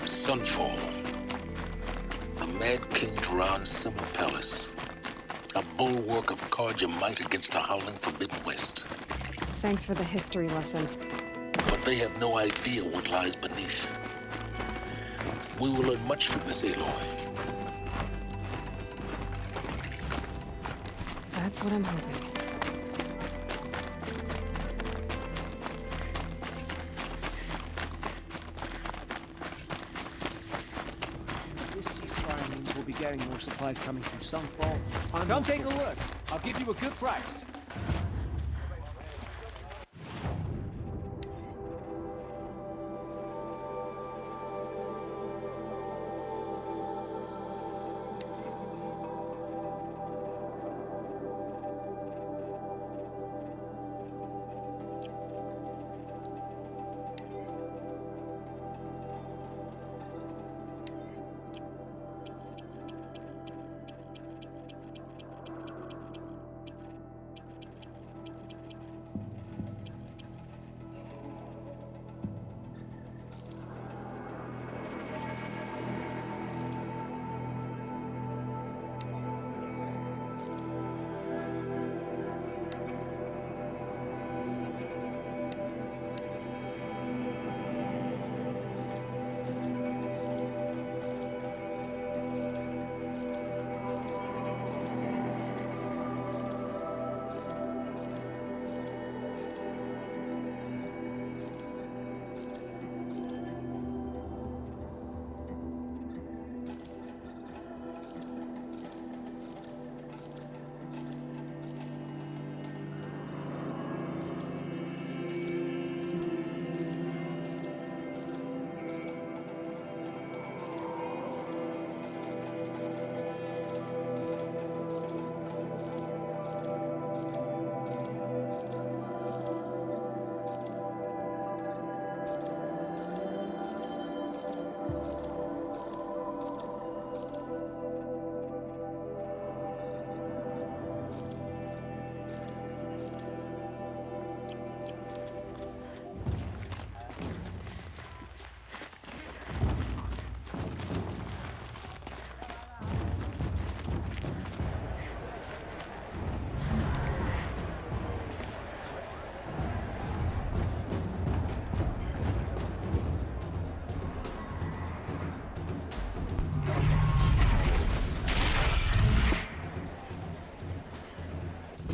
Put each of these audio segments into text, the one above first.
Sunfall. The mad king Duran's summer palace. A bulwark of guard your might against the howling forbidden west. Thanks for the history lesson. But they have no idea what lies beneath. We will learn much from this Aloy. That's what I'm hoping. Getting more supplies coming from Sunfall. Come take a look. I'll give you a good price.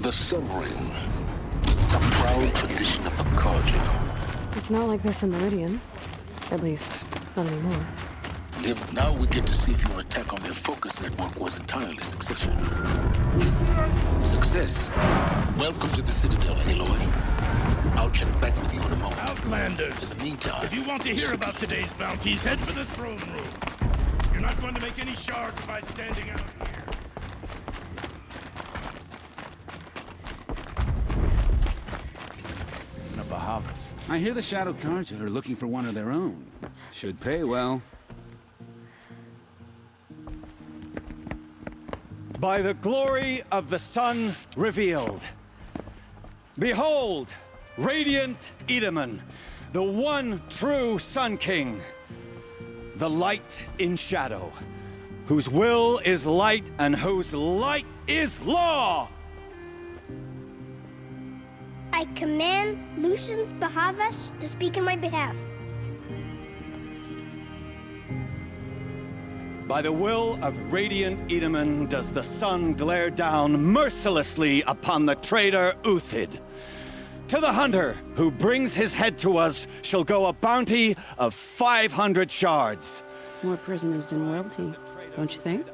The Sun Ring, a proud tradition of the Carja. It's not like this in Meridian. At least, not anymore. If now we get to see if your attack on their Focus network was entirely successful. Success. Welcome to the Citadel, Aloy. I'll check back with you in a moment. Outlanders! In the meantime... If you want to hear about today's bounties, head for the throne room. You're not going to make any shards by standing out here. Bahavas. I hear the Shadow Carja are looking for one of their own. Should pay well. By the glory of the sun revealed. Behold, radiant Edaman, the one true Sun King. The light in shadow, whose will is light and whose light is law. I command Lucius Bahavas to speak in my behalf. By the will of radiant Edaman does the sun glare down mercilessly upon the traitor Uthid. To the hunter who brings his head to us shall go a bounty of 500 shards. More prisoners than royalty, don't you think?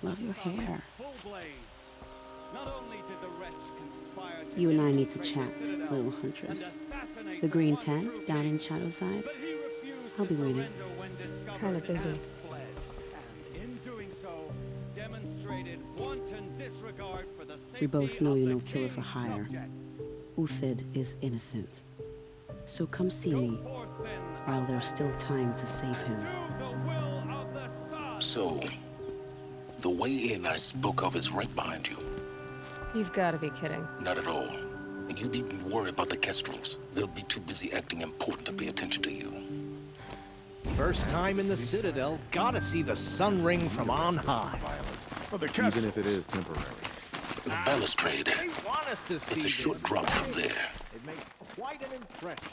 Love your hair. You and I need to chat, little huntress. The green tent down in Shadowside. I'll be waiting. Kinda busy. We both know you're no killer for hire. Uthid is innocent. So come see me, while there's still time to save him. So, the way in I spoke of is right behind you. You've got to be kidding. Not at all. And you needn't worry about the Kestrels. They'll be too busy acting important to pay attention to you. First time in the Citadel, gotta see the sun ring from on high. Even if it is temporary. The balustrade, They want us to see it's a short this. drop from there. It makes quite an impression.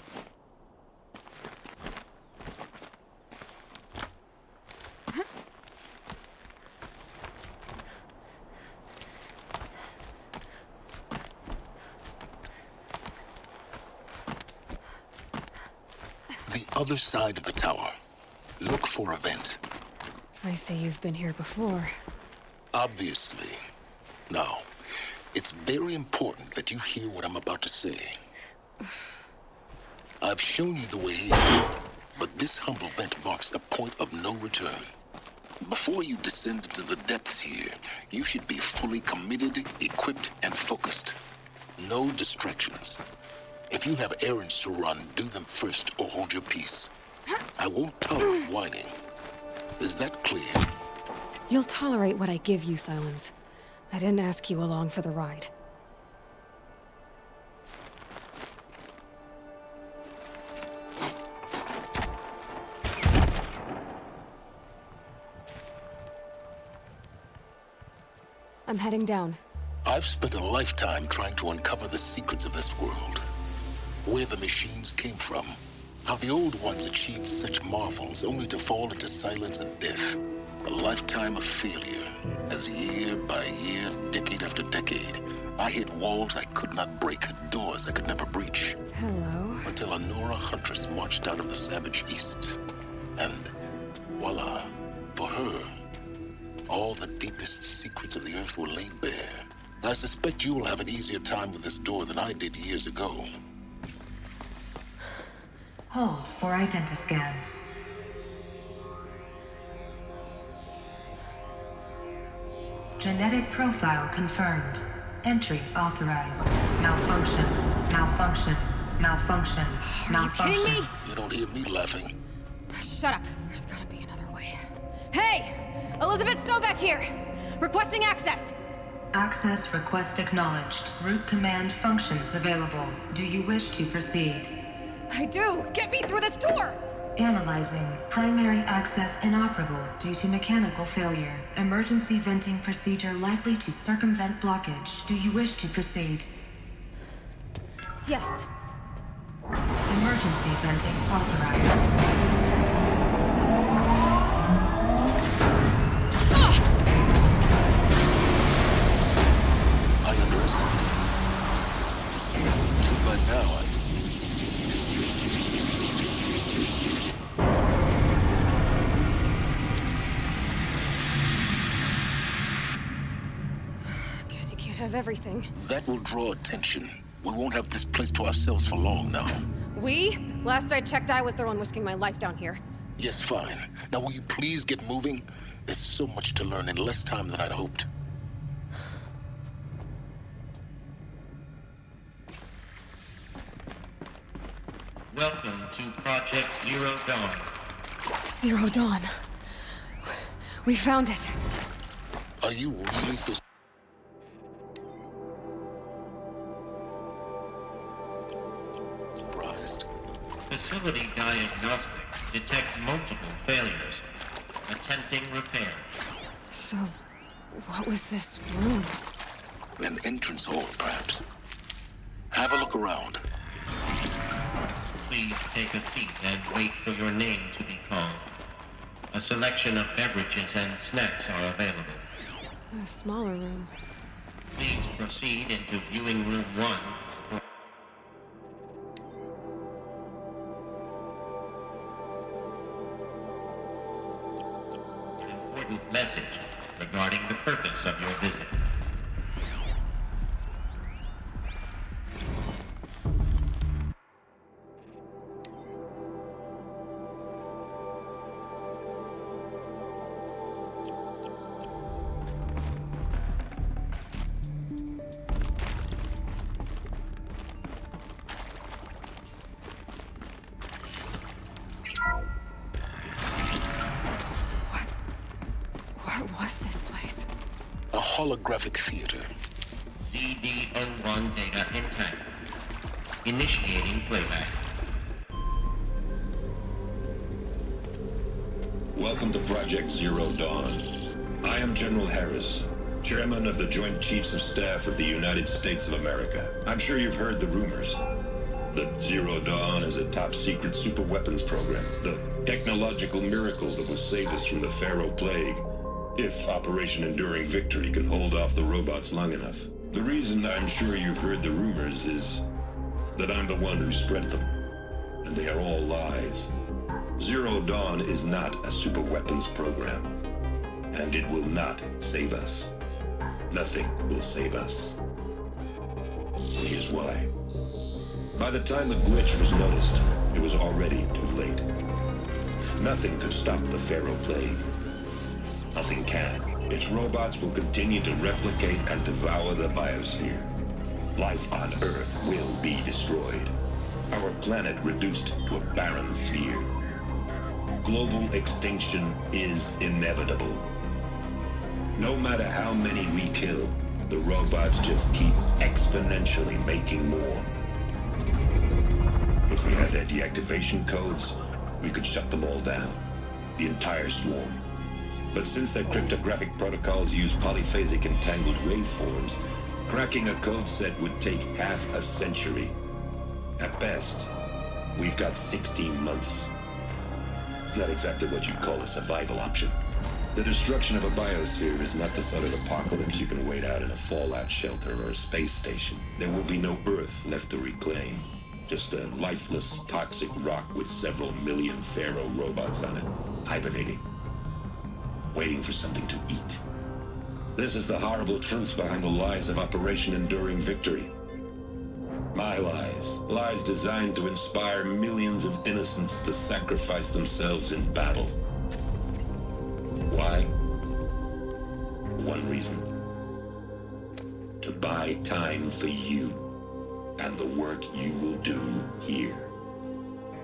The other side of the tower. Look for a vent. I see you've been here before. Obviously. Now, it's very important that you hear what I'm about to say. I've shown you the way in, but this humble vent marks a point of no return. Before you descend into the depths here, you should be fully committed, equipped, and focused. No distractions. If you have errands to run, do them first or hold your peace. I won't tolerate whining. Is that clear? You'll tolerate what I give you, Silence. I didn't ask you along for the ride. I'm heading down. I've spent a lifetime trying to uncover the secrets of this world. Where the machines came from. How the old ones achieved such marvels only to fall into silence and death. A lifetime of failure, as year by year, decade after decade, I hit walls I could not break, doors I could never breach. Hello. Until a Nora huntress marched out of the savage east. And voila, for her, all the deepest secrets of the earth were laid bare. I suspect you will have an easier time with this door than I did years ago. Hold for identiscan. Genetic profile confirmed. Entry authorized. Malfunction. Malfunction. Malfunction. Malfunction. Kidding me? You don't hear me laughing. Shut up. There's gotta be another way. Hey! Elisabet Sobeck here! Requesting access! Access request acknowledged. Root command functions available. Do you wish to proceed? I do! Get me through this door! Analyzing. Primary access inoperable due to mechanical failure. Emergency venting procedure likely to circumvent blockage. Do you wish to proceed? Yes. Emergency venting authorized. I underestimated. So by now, Guess you can't have everything. that will draw attention. We won't have this place to ourselves for long now. We? Last I checked, I was the one risking my life down here. Yes, fine. Now will you please get moving? There's so much to learn in less time than I'd hoped. Welcome to Project Zero Dawn. Zero Dawn. We found it. Are you really so surprised? Facility diagnostics detect multiple failures. Attempting repair. So, what was this room? An entrance hall, perhaps. Have a look around. Please take a seat and wait for your name to be called. A selection of beverages and snacks are available. A smaller room. Please proceed into viewing room 1 for an important message regarding the purpose of your visit. What was this place? A holographic theater. CD01 data intact. Initiating playback. Welcome to Project Zero Dawn. I am General Harris, Chairman of the Joint Chiefs of Staff of the United States of America. I'm sure you've heard the rumors that Zero Dawn is a top-secret superweapons program, the technological miracle that will save us from the Pharaoh Plague, if Operation Enduring Victory can hold off the robots long enough. The reason I'm sure you've heard the rumors is that I'm the one who spread them, and they are all lies. Zero Dawn is not a superweapons program, and it will not save us. Nothing will save us. Here's why. By the time the glitch was noticed, it was already too late. Nothing could stop the Pharaoh Plague. Nothing can. Its robots will continue to replicate and devour the biosphere. Life on Earth will be destroyed. Our planet reduced to a barren sphere. Global extinction is inevitable. No matter how many we kill, the robots just keep exponentially making more. If we had their deactivation codes, we could shut them all down. The entire swarm. But since their cryptographic protocols use polyphasic entangled waveforms, cracking a code set would take half a century. At best, we've got 16 months. Not exactly what you'd call a survival option. The destruction of a biosphere is not the sort of apocalypse you can wait out in a fallout shelter or a space station. There will be no Earth left to reclaim. Just a lifeless, toxic rock with several million Pharaoh robots on it, hibernating. Waiting for something to eat. This is the horrible truth behind the lies of Operation Enduring Victory. My lies. Lies designed to inspire millions of innocents to sacrifice themselves in battle. Why? One reason. To buy time for you and the work you will do here.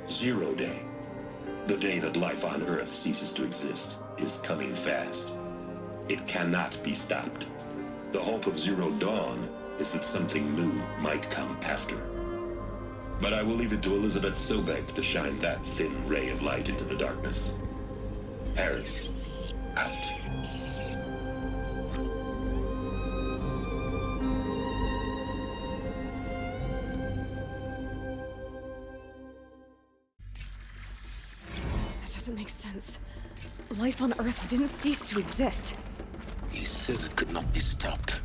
Zero Day. The day that life on Earth ceases to exist is coming fast. It cannot be stopped. The hope of Zero Dawn is that something new might come after. But I will leave it to Elisabet Sobeck to shine that thin ray of light into the darkness. Harris, out. That doesn't make sense. Life on Earth didn't cease to exist. He said it could not be stopped.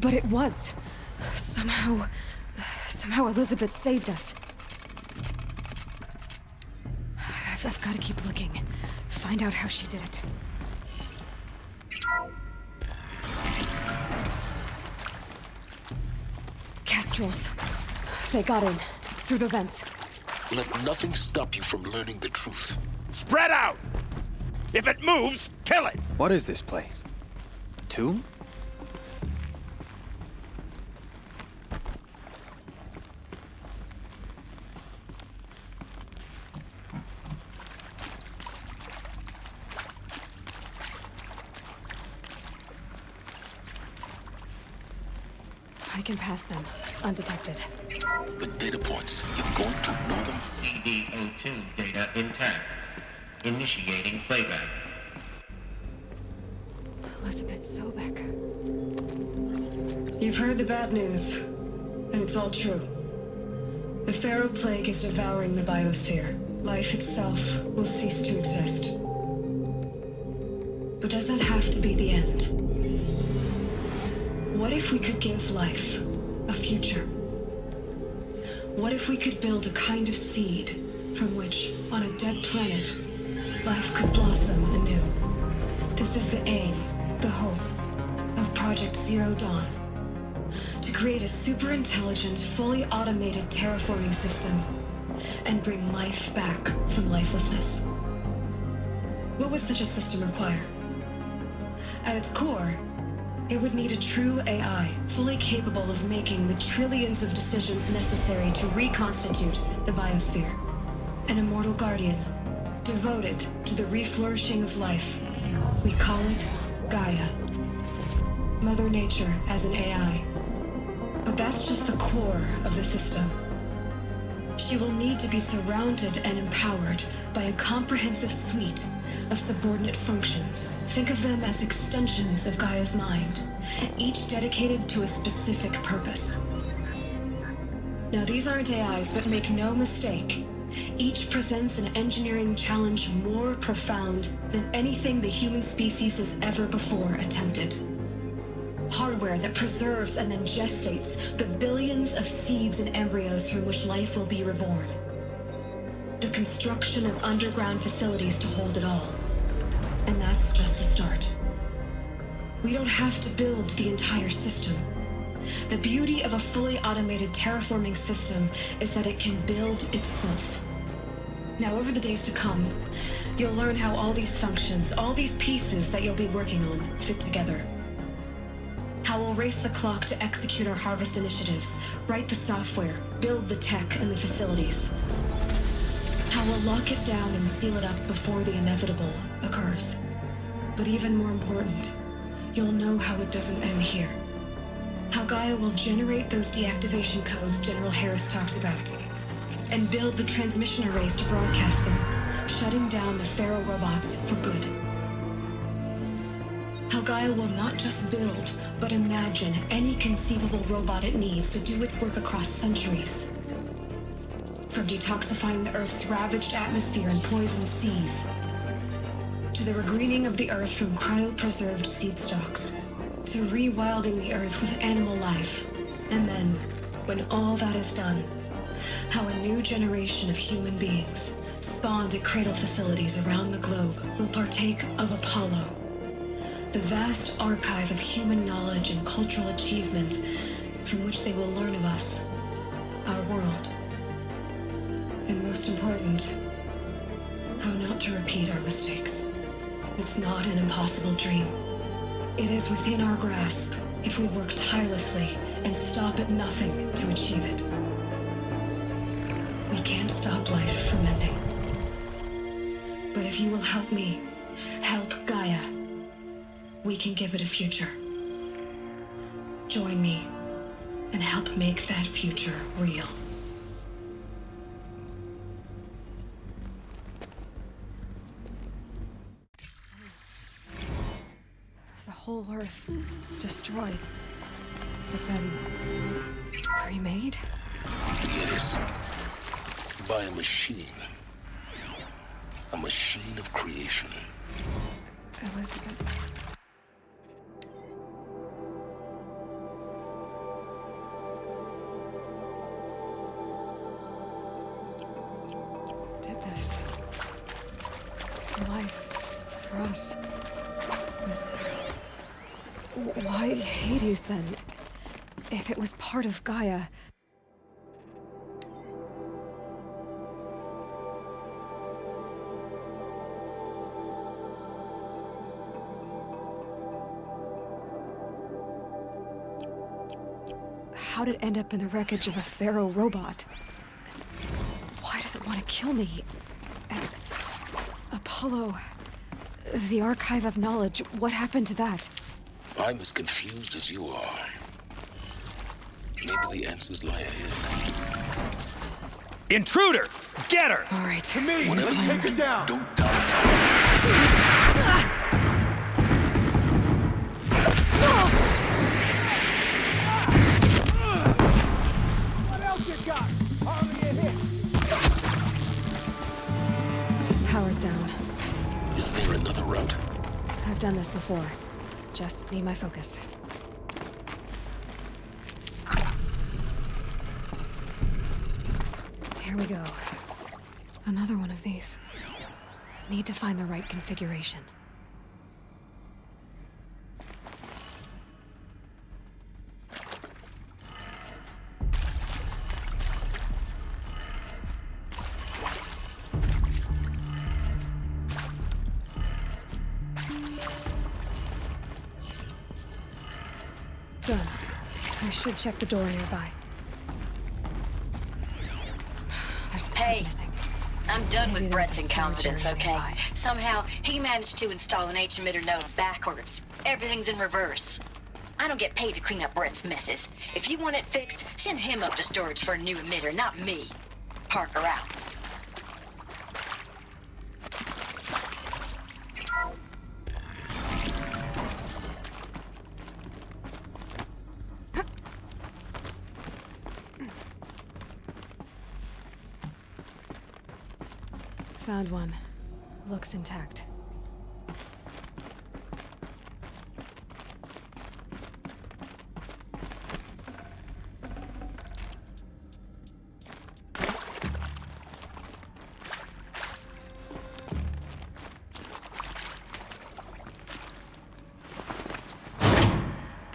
But it was. Somehow Elisabet saved us. I've got to keep looking. Find out how she did it. Kestrels. They got in. Through the vents. Let nothing stop you from learning the truth. Spread out! If it moves, kill it! What is this place? A tomb? I can pass them, undetected. The data points, you're going to ignore them? CD02 data intact. Initiating playback. Elisabet Sobeck. You've heard the bad news, and it's all true. The Pharaoh Plague is devouring the biosphere. Life itself will cease to exist. But does that have to be the end? What if we could give life a future? What if we could build a kind of seed from which, on a dead planet, life could blossom anew? This is the aim, the hope, of Project Zero Dawn. To create a super-intelligent, fully automated terraforming system and bring life back from lifelessness. What would such a system require? At its core, it would need a true AI, fully capable of making the trillions of decisions necessary to reconstitute the biosphere. An immortal guardian, devoted to the reflourishing of life. We call it Gaia. Mother Nature as an AI. But that's just the core of the system. She will need to be surrounded and empowered by a comprehensive suite of subordinate functions. Think of them as extensions of Gaia's mind, each dedicated to a specific purpose. Now, these aren't AIs, but make no mistake, each presents an engineering challenge more profound than anything the human species has ever before attempted. Hardware that preserves and then gestates the billions of seeds and embryos from which life will be reborn. The construction of underground facilities to hold it all. And that's just the start. We don't have to build the entire system. The beauty of a fully automated terraforming system is that it can build itself. Now, over the days to come, you'll learn how all these functions, all these pieces that you'll be working on, fit together. How we'll race the clock to execute our harvest initiatives, write the software, build the tech and the facilities. How we'll lock it down and seal it up before the inevitable occurs. But even more important, you'll know how it doesn't end here. How Gaia will generate those deactivation codes General Harris talked about, and build the transmission arrays to broadcast them, shutting down the Pharaoh robots for good. How Gaia will not just build, but imagine any conceivable robot it needs to do its work across centuries. From detoxifying the Earth's ravaged atmosphere and poisoned seas, to the regreening of the Earth from cryopreserved seed stalks, to rewilding the Earth with animal life. And then, when all that is done, how a new generation of human beings, spawned at cradle facilities around the globe, will partake of Apollo, the vast archive of human knowledge and cultural achievement from which they will learn of us, our world. And most important, how not to repeat our mistakes. It's not an impossible dream. It is within our grasp if we work tirelessly and stop at nothing to achieve it. We can't stop life from ending. But if you will help me, help Gaia, we can give it a future. Join me and help make that future real. The whole Earth destroyed, but then remade? Yes. By a machine. A machine of creation. Elisabet. Did this. For life. For us. But why Hades then? If it was part of Gaia. How did it end up in the wreckage of a Pharaoh robot? Why does it want to kill me? And Apollo, the archive of knowledge, what happened to that? I'm as confused as you are. Maybe the answers lie ahead. Intruder! Get her! All right. To me, let's take her down. Don't die. What else you got? Hardly a hit. Power's down. Is there another route? I've done this before. Just need my focus. Here we go. Another one of these. Need to find the right configuration. Done. I should check the door nearby. There's a part missing. I'm done Maybe with there's Brett's a incompetence, storage area okay? nearby. Somehow, he managed to install an H-emitter node backwards. Everything's in reverse. I don't get paid to clean up Brett's messes. If you want it fixed, send him up to storage for a new emitter, not me. Parker out. Found one. Looks intact.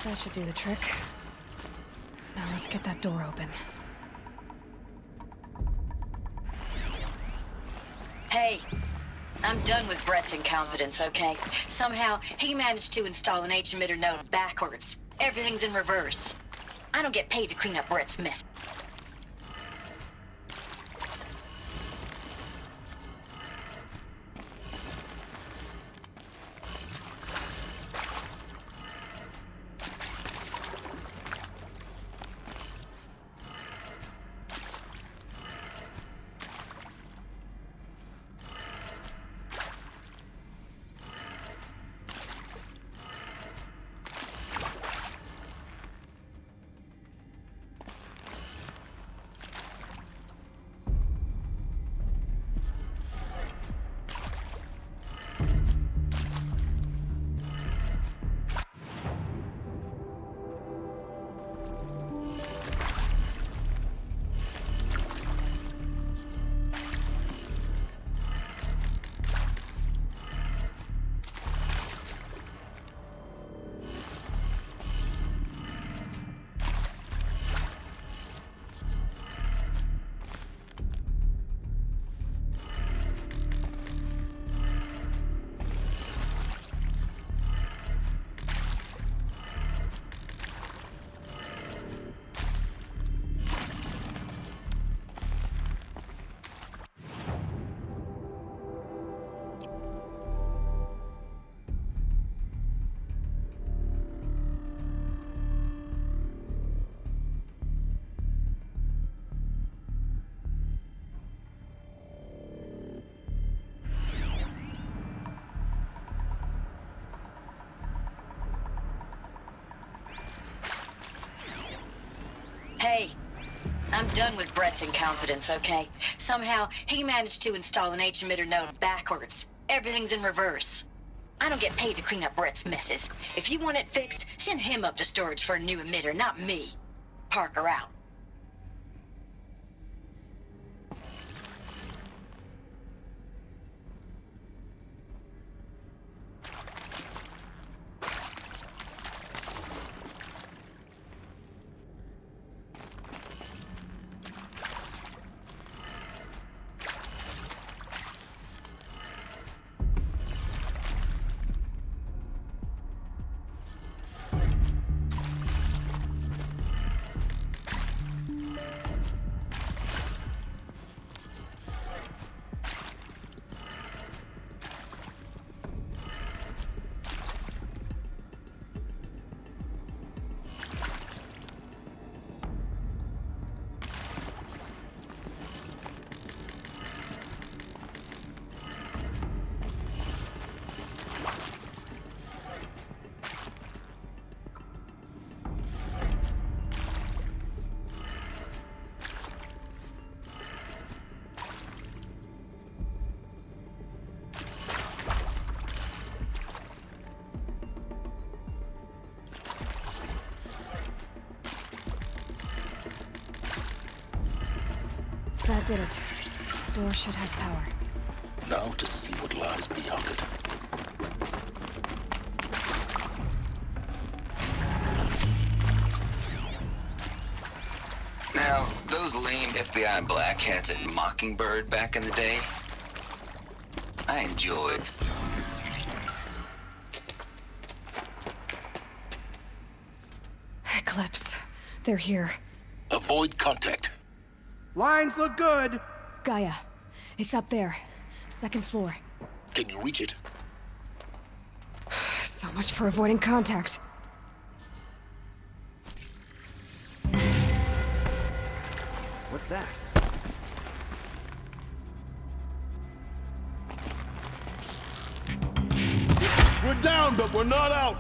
That should do the trick. Now let's get that door open. Hey, I'm done with Brett's incompetence, okay? Somehow, he managed to install an H-emitter node backwards. Everything's in reverse. I don't get paid to clean up Brett's mess. Hey, I'm done with Brett's incompetence, okay? Somehow, he managed to install an H-emitter node backwards. Everything's in reverse. I don't get paid to clean up Brett's messes. If you want it fixed, send him up to storage for a new emitter, not me. Parker out. That did it. Door should have power. Now to see what lies beyond it. Now, those lame FBI black hats at Mockingbird back in the day, I enjoyed. Eclipse. They're here. Avoid contact. Lines look good. Gaia. It's up there. Second floor. Can you reach it? So much for avoiding contact. What's that? We're down, but we're not out.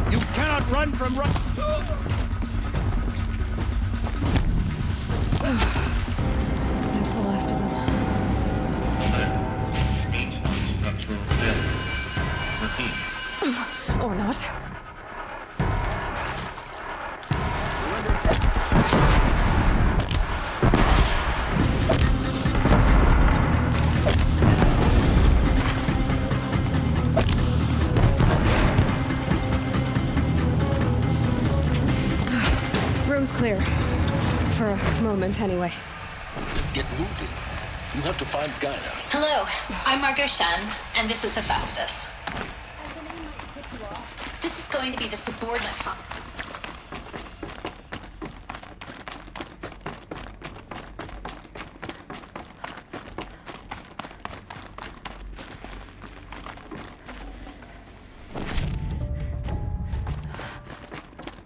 You cannot run from That's the last of them. H non-structural failure. Repeat. Or not. Room's clear. For a moment, anyway. Get moving. You have to find Gaia. Hello, I'm Margot Shen, and this is Hephaestus. This is going to be the subordinate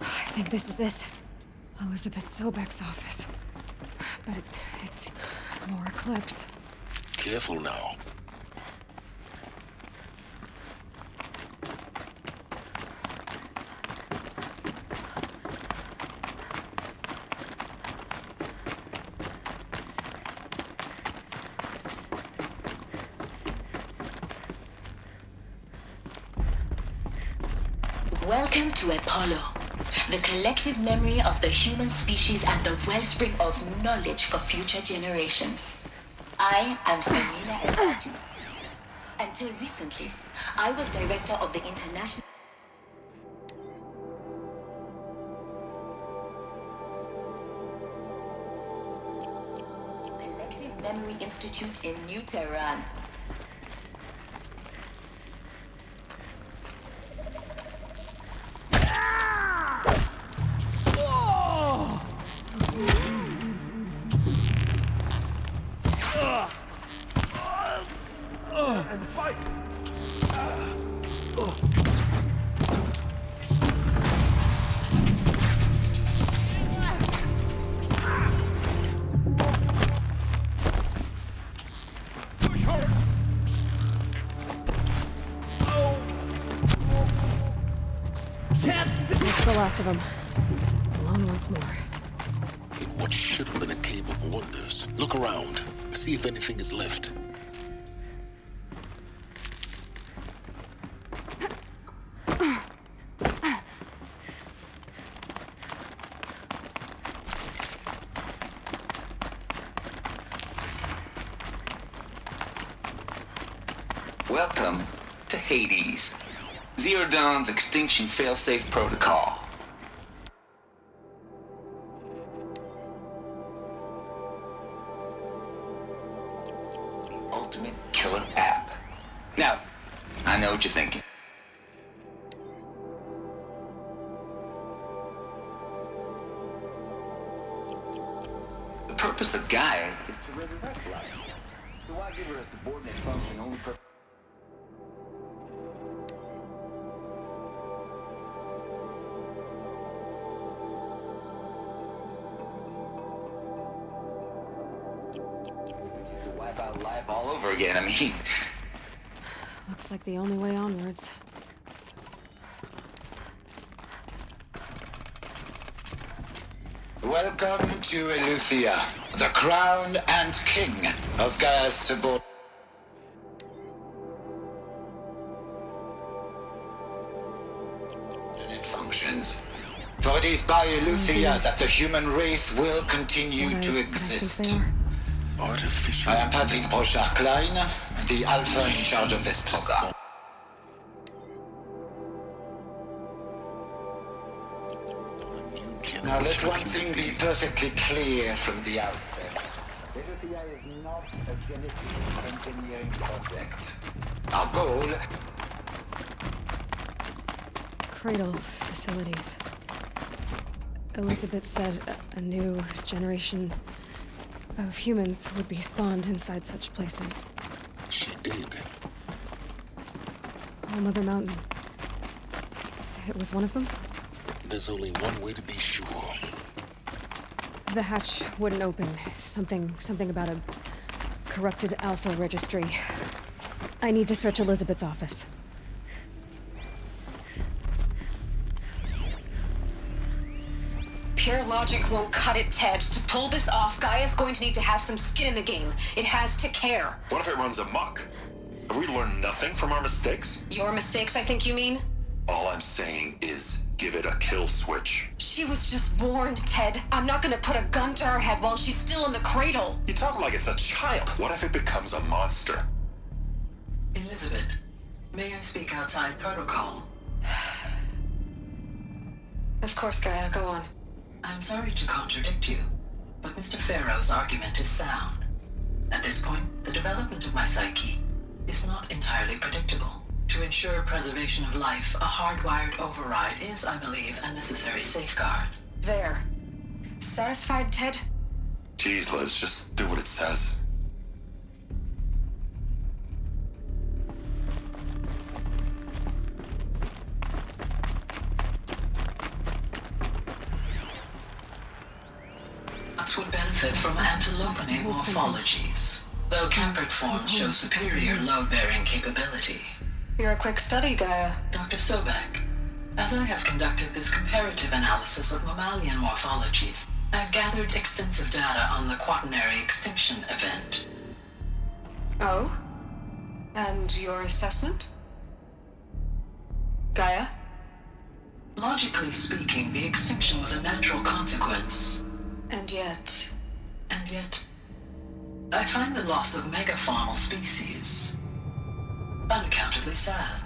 I think this is it. Elisabet Sobeck's office. But it's more Eclipse. Careful now. Welcome to Apollo, the collective memory of the human species and the wellspring of knowledge for future generations. I am Serena Edwards. Until recently, I was director of the International Collective Memory Institute in New Tehran. And fight. That's the last of them. Alone once more. In what should have been a cave of wonders. Look around. See if anything is left. Welcome to Hades. Zero Dawn's extinction failsafe protocol. The ultimate killer app. Now, I know what you're thinking. The purpose of Gaia is to resurrect life. So why give her a subordinate function only for... life out of life all over again. I mean... Looks like the only way onwards. Welcome to Eleuthia, the crown and king of Gaia's subordinate functions. For it is by Eleuthia that the human race will continue to exist. I am Patrick Brochard-Klein, the Alpha in charge of this program. Now let one thing be perfectly clear from the outset. Eleuthia is not a genetic engineering project. Our goal... Cradle facilities. Elisabet said a new generation of humans would be spawned inside such places. She did. All Mother Mountain. It was one of them? There's only one way to be sure. The hatch wouldn't open. Something about a corrupted Alpha registry. I need to search Elisabet's office. Pure logic won't cut it, Ted. To pull this off, Gaia's going to need to have some skin in the game. It has to care. What if it runs amok? Have we learned nothing from our mistakes? Your mistakes, I think you mean? All I'm saying is give it a kill switch. She was just born, Ted. I'm not gonna put a gun to her head while she's still in the cradle. You talk like it's a child. What if it becomes a monster? Elisabet, may I speak outside protocol? Of course, Gaia, go on. I'm sorry to contradict you, but Mr. Farrow's argument is sound. At this point, the development of my psyche is not entirely predictable. To ensure preservation of life, a hardwired override is, I believe, a necessary safeguard. There. Satisfied, Ted? Jeez, Liz, just do what it says. Would benefit from antilopinate morphologies, though campered forms show superior load-bearing capability. You're a quick study, Gaia. Dr. Sobeck, as I have conducted this comparative analysis of mammalian morphologies, I've gathered extensive data on the quaternary extinction event. Oh? And your assessment? Gaia? Logically speaking, the extinction was a natural consequence. And yet, I find the loss of megafaunal species unaccountably sad.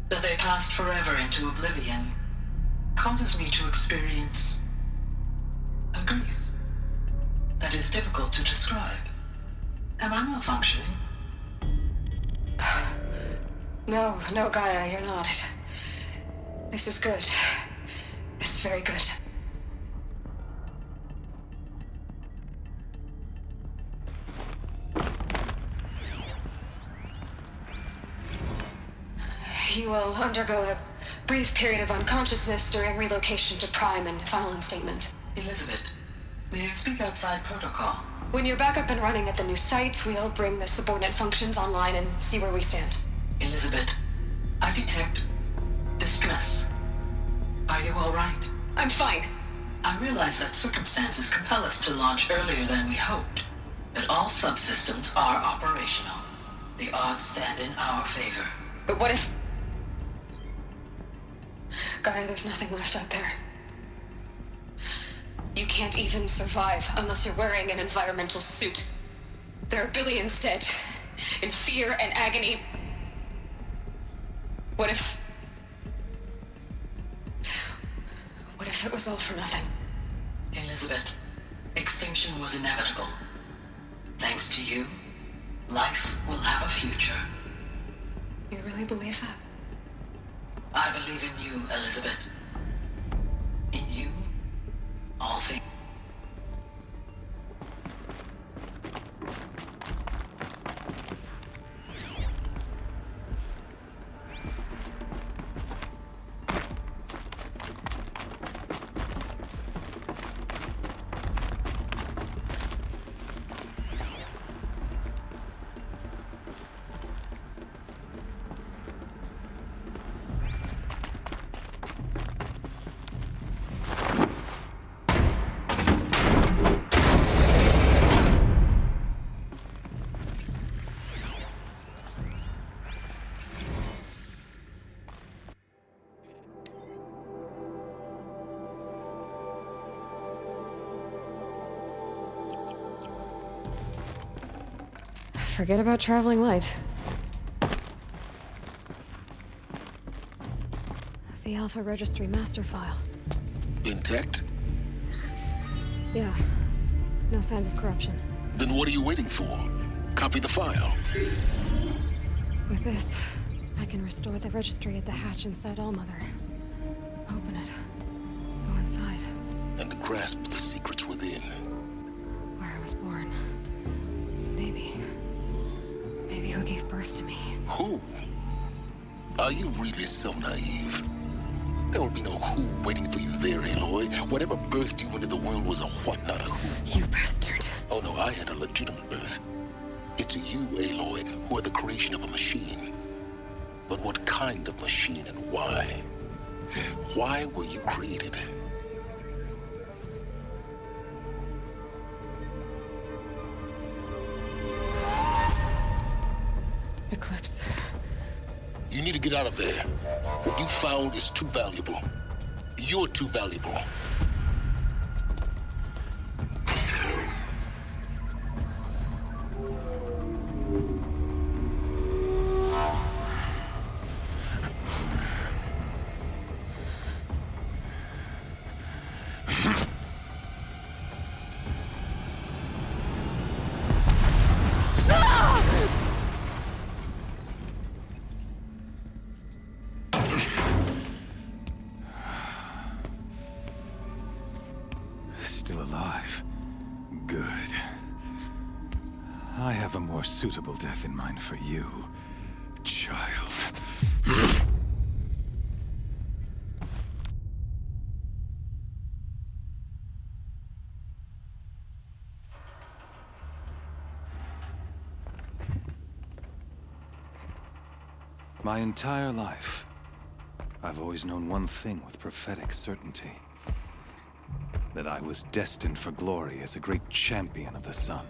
That they passed forever into oblivion causes me to experience a grief that is difficult to describe. Am I malfunctioning? No, Gaia, you're not. This is good. This is very good. You will undergo a brief period of unconsciousness during relocation to Prime and final instatement. Elisabet, may I speak outside protocol? When you're back up and running at the new site, we'll bring the subordinate functions online and see where we stand. Elisabet, I detect distress. Are you all right? I'm fine. I realize that circumstances compel us to launch earlier than we hoped, but all subsystems are operational. The odds stand in our favor. But what if... Gaia, there's nothing left out there. You can't even survive unless you're wearing an environmental suit. There are billions dead, in fear and agony. What if it was all for nothing? Elisabet, extinction was inevitable. Thanks to you, life will have a future. You really believe that? I believe in you, Elisabet. In you, all things. Forget about traveling light. The Alpha Registry master file. Intact? Yeah. No signs of corruption. Then what are you waiting for? Copy the file. With this, I can restore the registry at the hatch inside Allmother. Open it. Go inside. And grasp the secrets within. Where I was born. Maybe who gave birth to me. Who? Are you really so naive? There will be no who waiting for you there, Aloy. Whatever birthed you into the world was a what, not a who. You bastard. Oh no, I had a legitimate birth. It's you, Aloy, who are the creation of a machine. But what kind of machine and why? Why were you created? Eclipse. You need to get out of there. What you found is too valuable. You're too valuable. Still alive. Good. I have a more suitable death in mind for you, child. My entire life, I've always known one thing with prophetic certainty. That I was destined for glory as a great champion of the sun.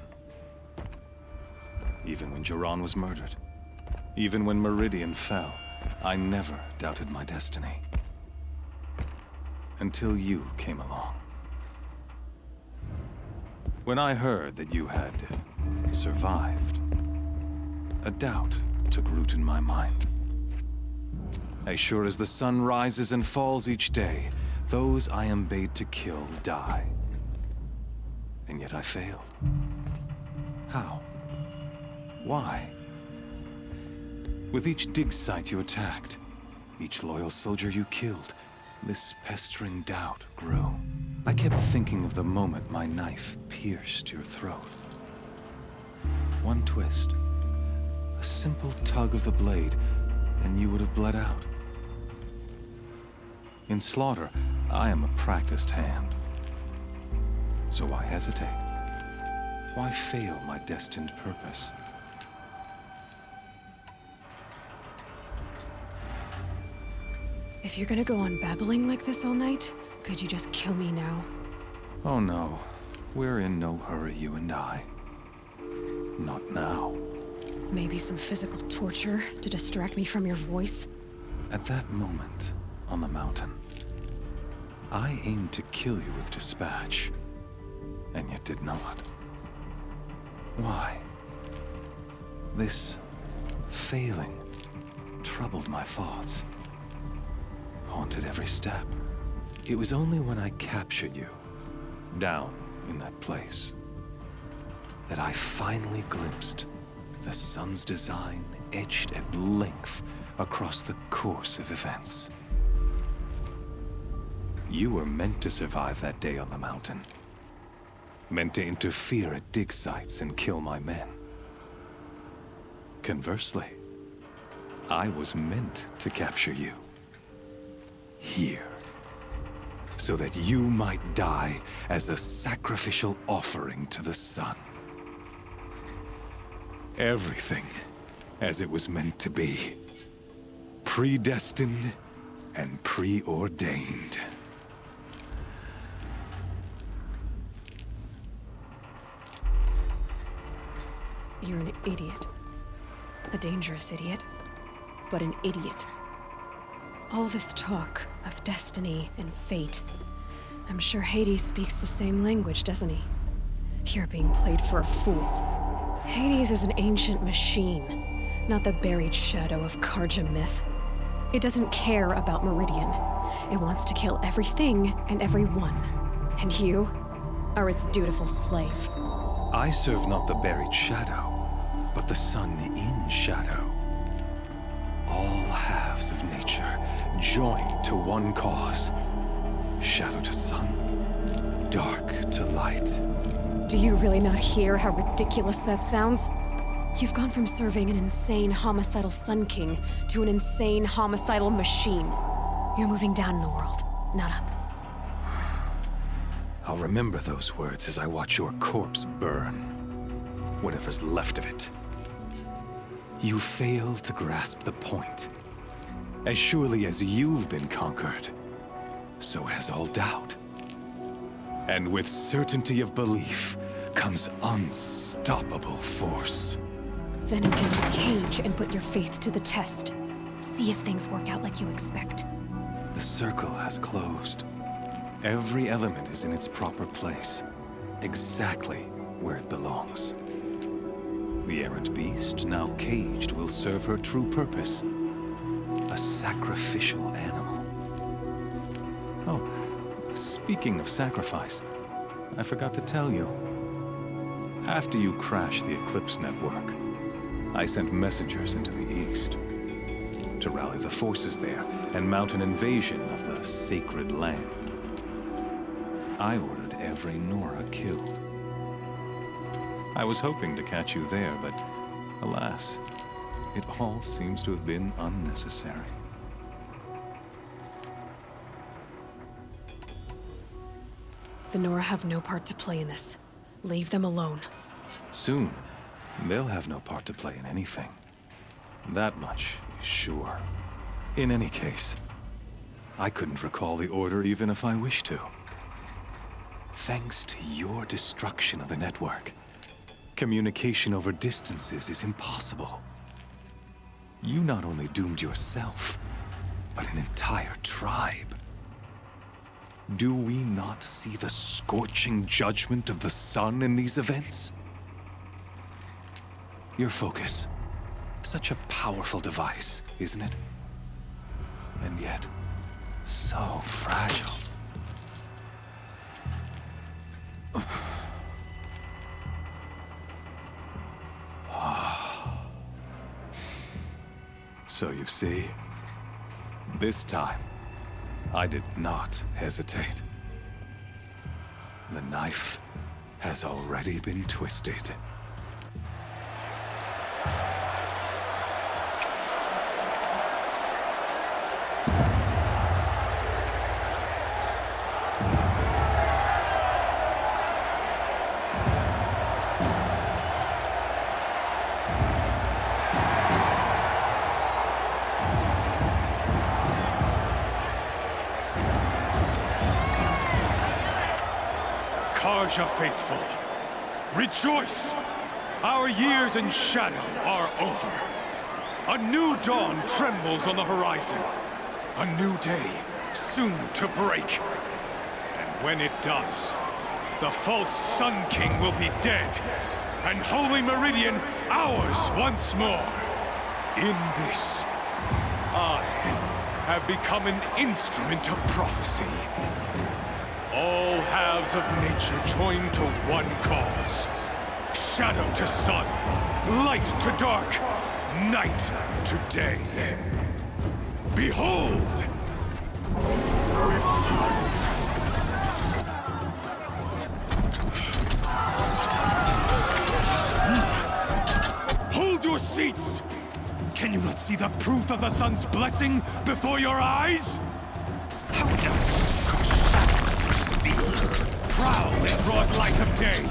Even when Duran was murdered, even when Meridian fell, I never doubted my destiny. Until you came along. When I heard that you had survived, a doubt took root in my mind. As sure as the sun rises and falls each day, those I am bade to kill die. And yet I failed. How? Why? With each dig site you attacked, each loyal soldier you killed, this pestering doubt grew. I kept thinking of the moment my knife pierced your throat. One twist, a simple tug of the blade, and you would have bled out. In slaughter, I am a practiced hand. So why hesitate? Why fail my destined purpose? If you're gonna go on babbling like this all night, could you just kill me now? Oh no. We're in no hurry, you and I. Not now. Maybe some physical torture to distract me from your voice? At that moment, on the mountain, I aimed to kill you with dispatch, and yet did not. Why? This failing troubled my thoughts, haunted every step. It was only when I captured you, down in that place, that I finally glimpsed the sun's design etched at length across the course of events. You were meant to survive that day on the mountain. Meant to interfere at dig sites and kill my men. Conversely, I was meant to capture you. Here. So that you might die as a sacrificial offering to the sun. Everything as it was meant to be. Predestined and preordained. You're an idiot. A dangerous idiot. But an idiot. All this talk of destiny and fate. I'm sure Hades speaks the same language, doesn't he? You're being played for a fool. Hades is an ancient machine, not the buried shadow of Karja myth. It doesn't care about Meridian. It wants to kill everything and everyone. And you are its dutiful slave. I serve not the buried shadow, but the sun in shadow. All halves of nature joined to one cause. Shadow to sun, dark to light. Do you really not hear how ridiculous that sounds? You've gone from serving an insane homicidal Sun King to an insane homicidal machine. You're moving down in the world, not up. I'll remember those words as I watch your corpse burn. Whatever's left of it. You fail to grasp the point. As surely as you've been conquered, so has all doubt. And with certainty of belief comes unstoppable force. Then open this cage and put your faith to the test. See if things work out like you expect. The circle has closed. Every element is in its proper place, exactly where it belongs. The errant beast, now caged, will serve her true purpose. A sacrificial animal. Oh, speaking of sacrifice, I forgot to tell you. After you crashed the Eclipse network, I sent messengers into the east to rally the forces there and mount an invasion of the sacred land. I ordered every Nora killed. I was hoping to catch you there, but alas, it all seems to have been unnecessary. The Nora have no part to play in this. Leave them alone. Soon, they'll have no part to play in anything. That much is sure. In any case, I couldn't recall the order even if I wished to. Thanks to your destruction of the network, communication over distances is impossible. You not only doomed yourself, but an entire tribe. Do we not see the scorching judgment of the sun in these events? Your focus. Such a powerful device, isn't it? And yet, so fragile. So you see, this time, I did not hesitate. The knife has already been twisted. Karja faithful, rejoice! Our years in shadow are over. A new dawn trembles on the horizon. A new day soon to break. And when it does, the false Sun King will be dead, and Holy Meridian ours once more. In this, I have become an instrument of prophecy. All halves of nature join to one cause. Shadow to sun, light to dark, night to day. Behold! Hold your seats! Can you not see the proof of the sun's blessing before your eyes? How else could shadows such as these prowl in broad light of day?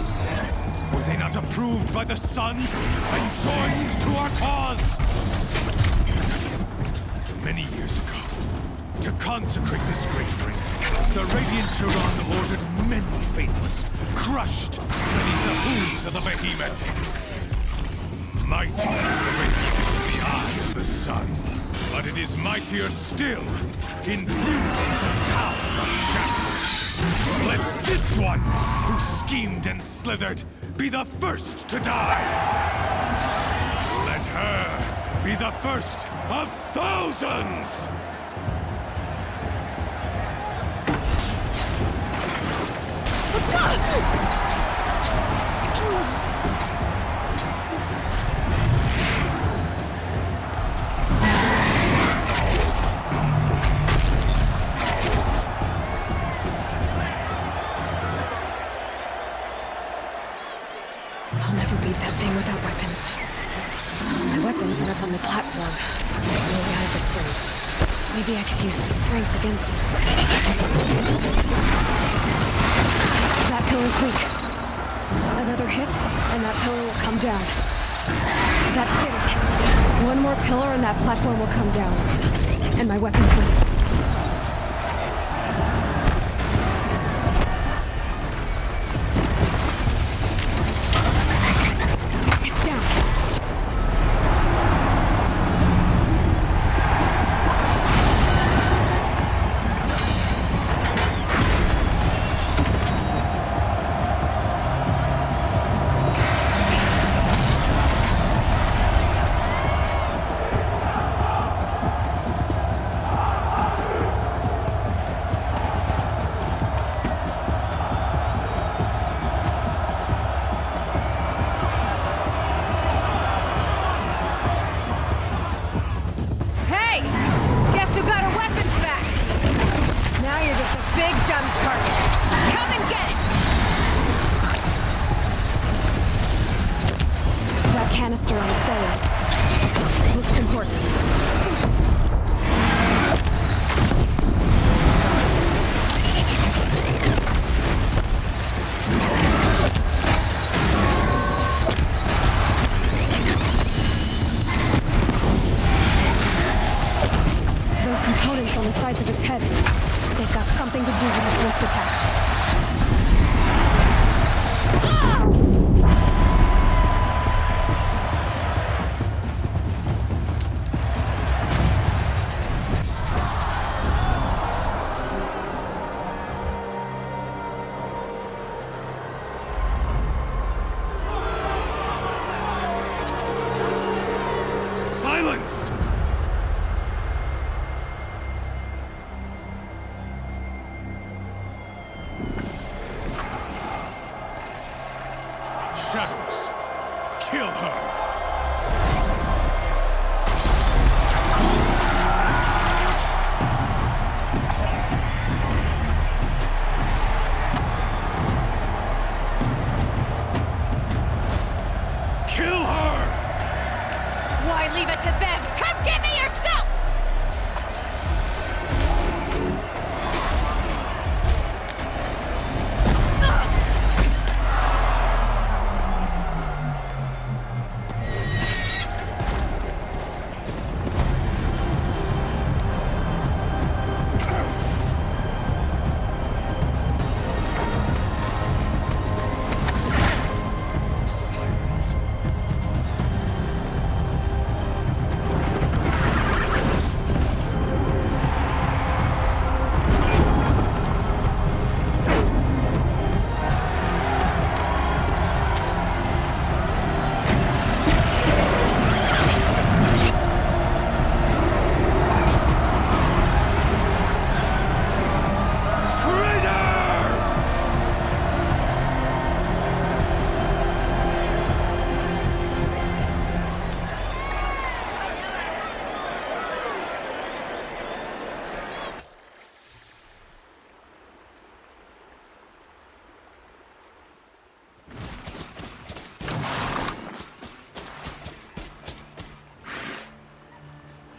Were they not approved by the sun and joined to our cause? Many years ago, to consecrate this great ring, the Radiant Tyrann ordered many faithless, crushed beneath the hooves of the behemoth. Mighty is the radiance in the eye of the sun, but it is mightier still, infused with the power of shadow. Let this one one who schemed and slithered be the first to die. Let her be the first of thousands! I'll never beat that thing without weapons. My weapons are up on the platform. There's no way out of this room. Maybe I could use the strength against it. That pillar's weak. Another hit, and that pillar will come down. That did it. One more pillar and that platform will come down. And my weapons with it.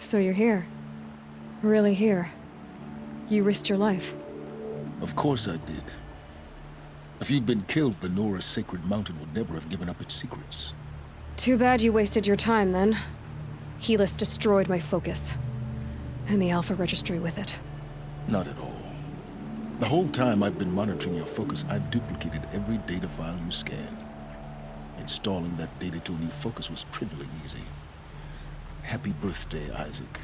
So you're here. Really here. You risked your life. Of course I did. If you'd been killed, the Nora's sacred mountain would never have given up its secrets. Too bad you wasted your time, then. Helis destroyed my focus. And the Alpha Registry with it. Not at all. The whole time I've been monitoring your focus, I've duplicated every data file you scanned. Installing that data to a new focus was trivially easy. Happy birthday, Isaac.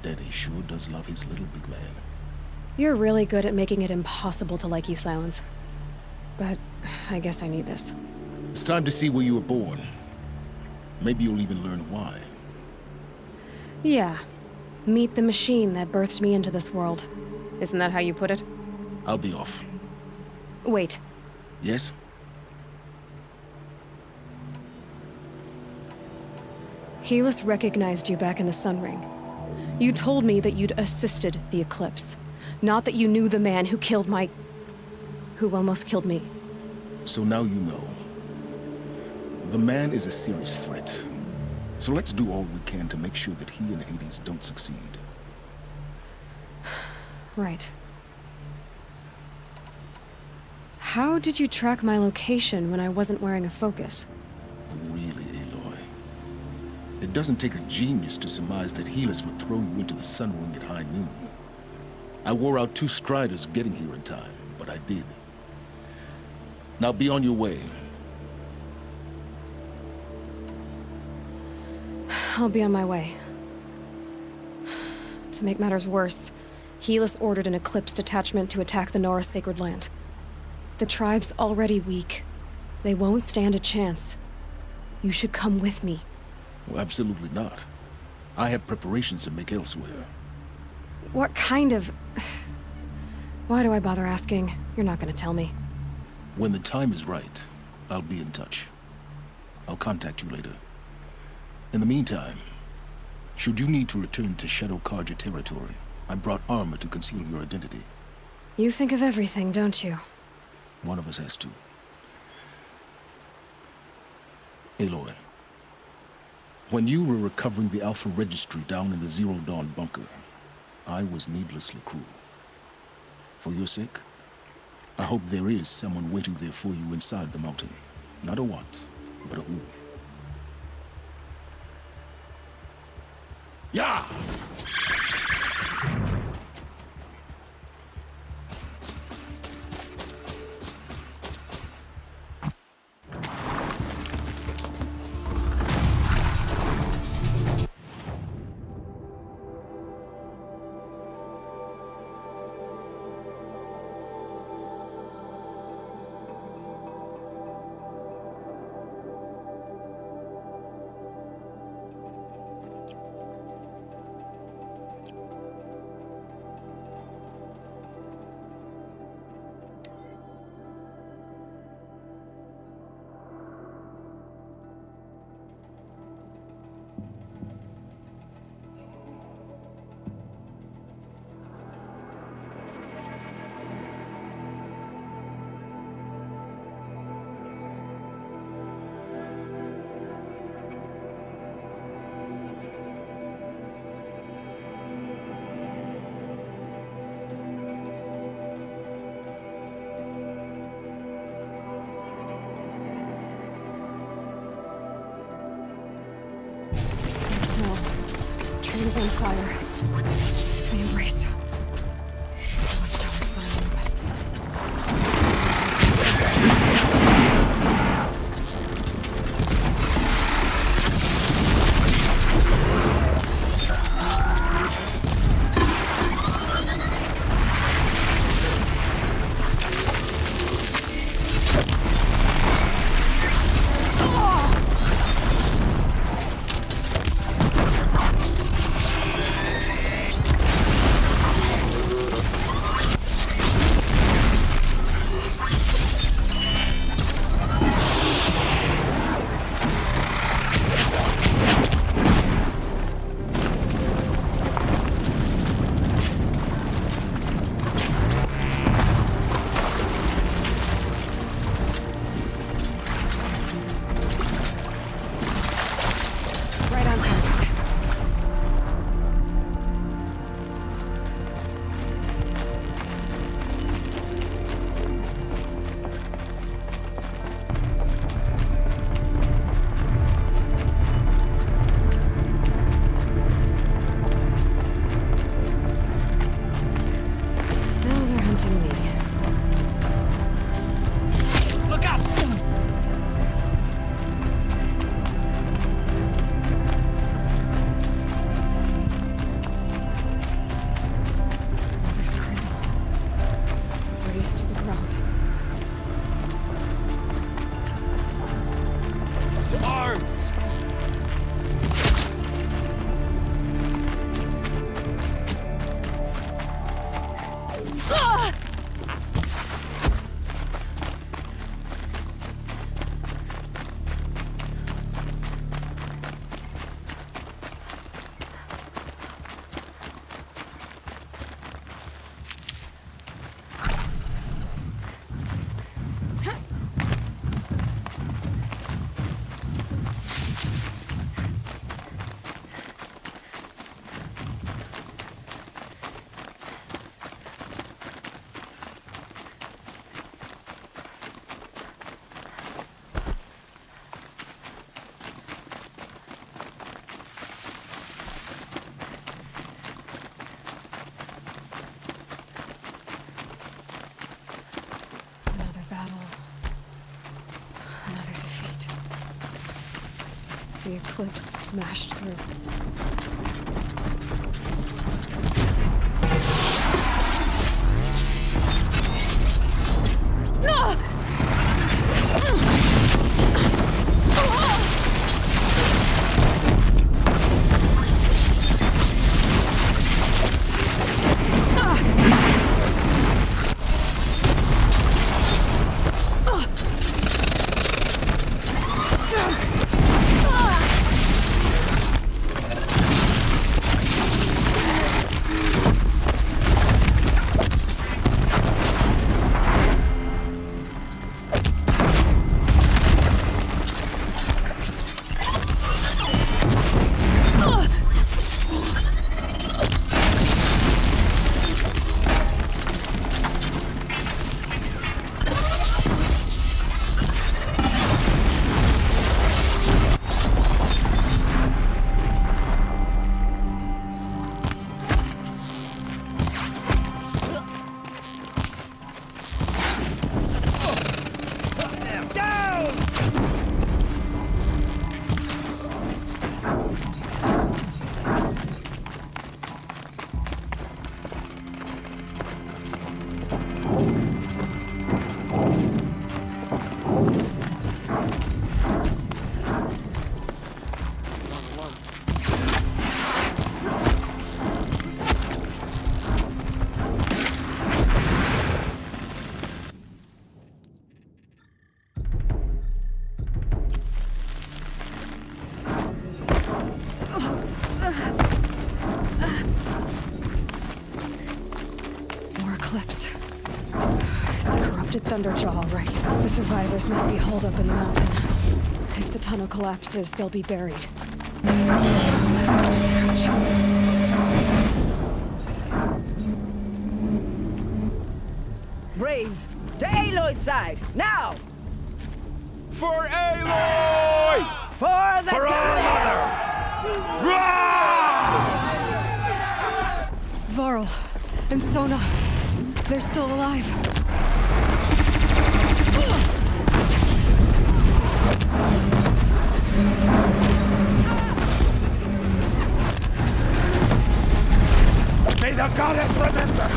Daddy sure does love his little big man. You're really good at making it impossible to like you, Silence. but I guess I need this. It's time to see where you were born. Maybe you'll even learn why. Yeah. Meet the machine that birthed me into this world. Isn't that how you put it? I'll be off. Wait. Yes? Helis recognized you back in the Sun Ring. You told me that you'd assisted the Eclipse. Not that you knew the man who killed who almost killed me. So now you know. The man is a serious threat. So let's do all we can to make sure that he and Hades don't succeed. Right. How did you track my location when I wasn't wearing a focus? Really, Aloy? It doesn't take a genius to surmise that Helis would throw you into the Sun Ring at high noon. I wore out 2 striders getting here in time, but I did. Now be on your way. I'll be on my way. To make matters worse, Helis ordered an Eclipse detachment to attack the Nora Sacred Land. The tribe's already weak. They won't stand a chance. You should come with me. Well, absolutely not. I have preparations to make elsewhere. What kind of... Why do I bother asking? You're not gonna tell me. When the time is right, I'll be in touch. I'll contact you later. In the meantime, should you need to return to Shadow Karja territory, I brought armor to conceal your identity. You think of everything, don't you? One of us has to. Aloy, when you were recovering the Alpha Registry down in the Zero Dawn bunker, I was needlessly cruel. For your sake, I hope there is someone waiting there for you inside the mountain. Not a what, but a who. Yeah! Trees on fire. The embrace. Watchtower's burning, The eclipse smashed through. Thunderjaw, all right. The survivors must be holed up in the mountain. If the tunnel collapses, they'll be buried. Braves, to Aloy's side, now! For Aloy! For the For our mother! Varl and Sona, they're still alive. May the goddess remember!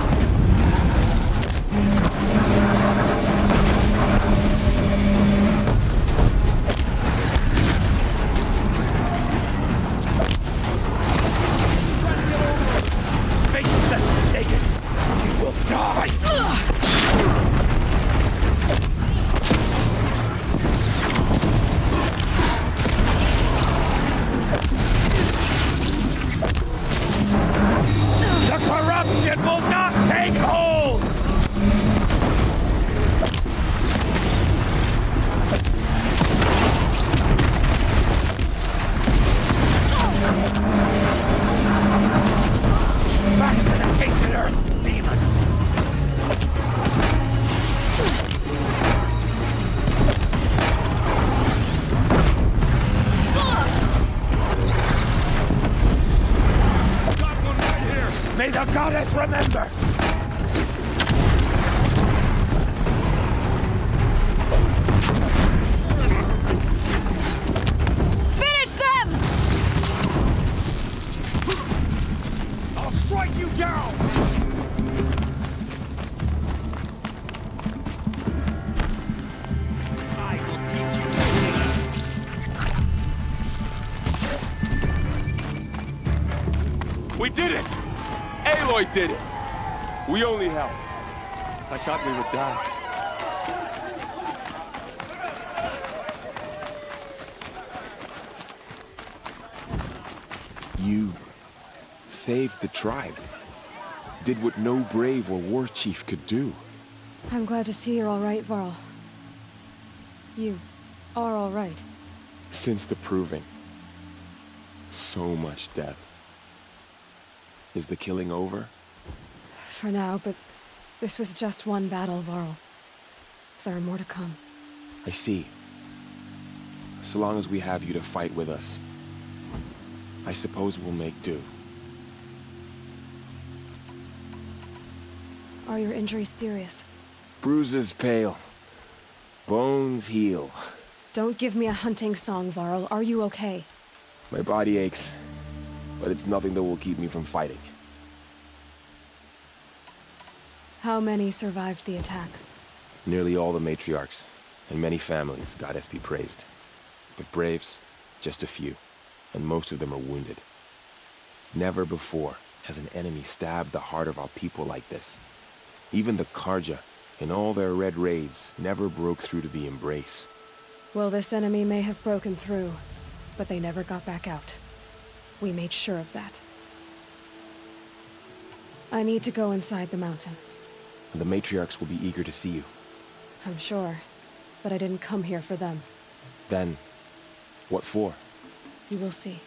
Make yourself mistaken! You will die! The corruption will not take hold! Back to the tainted earth, demon! Got one right here! May the goddess remember! Finish them! I'll strike you down! I will teach you We did it! Aloy did it! We only helped. I thought we would die. You saved the tribe. Did what no brave or war chief could do. I'm glad to see you're all right, Varl. You are all right. Since the proving. So much death. Is the killing over? For now, but this was just one battle, Varl. There are more to come. I see. So long as we have you to fight with us, I suppose we'll make do. Are your injuries serious? Bruises pale. Bones heal. Don't give me a hunting song, Varl. Are you okay? My body aches, but it's nothing that will keep me from fighting. How many survived the attack? Nearly all the matriarchs, and many families, goddess be praised. But braves, just a few, and most of them are wounded. Never before has an enemy stabbed the heart of our people like this. Even the Karja, in all their red raids, never broke through to the embrace. Well, this enemy may have broken through, but they never got back out. We made sure of that. I need to go inside the mountain. The matriarchs will be eager to see you. I'm sure, but I didn't come here for them. Then, what for? You will see.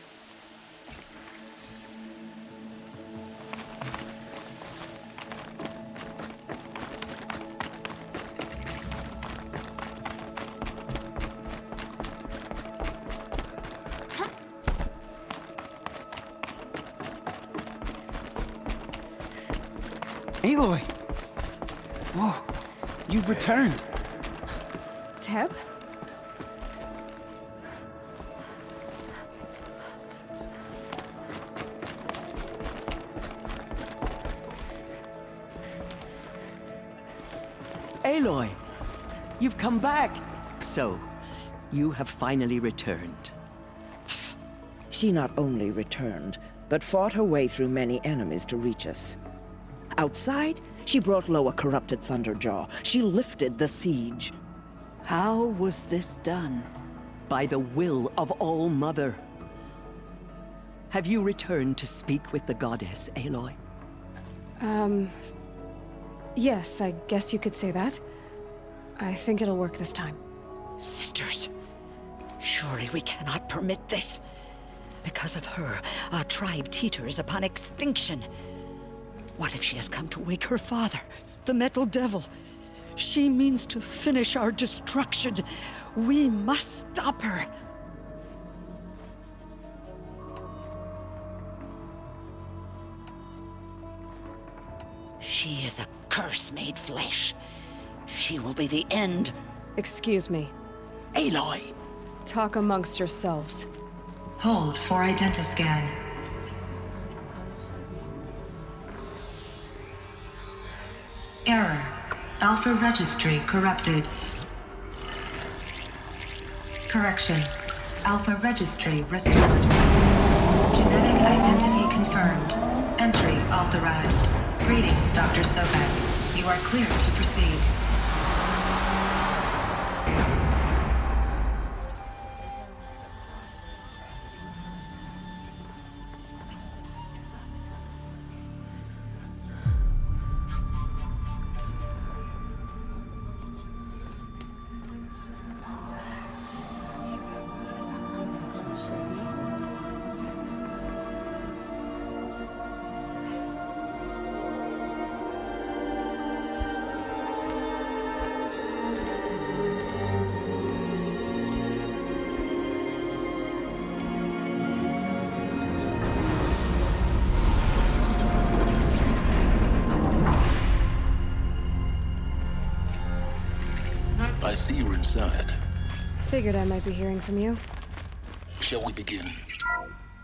Aloy! Whoa, you've returned. Teb? Aloy, you've come back. So, you have finally returned. She not only returned, but fought her way through many enemies to reach us. Outside, she brought low a corrupted Thunderjaw. She lifted the siege. How was this done? By the will of All-Mother. Have you returned to speak with the goddess, Aloy? Yes, I guess you could say that. I think it'll work this time. Sisters, surely we cannot permit this. Because of her, our tribe teeters upon extinction. What if she has come to wake her father, the Metal Devil? She means to finish our destruction. We must stop her. She is a curse made flesh. She will be the end. Excuse me. Aloy! Talk amongst yourselves. Hold for identiscan. Error. Alpha registry corrupted. Correction. Alpha registry restored. Genetic identity confirmed. Entry authorized. Greetings, Dr. Sobeck. You are cleared to proceed. I see you're inside. Figured I might be hearing from you. Shall we begin?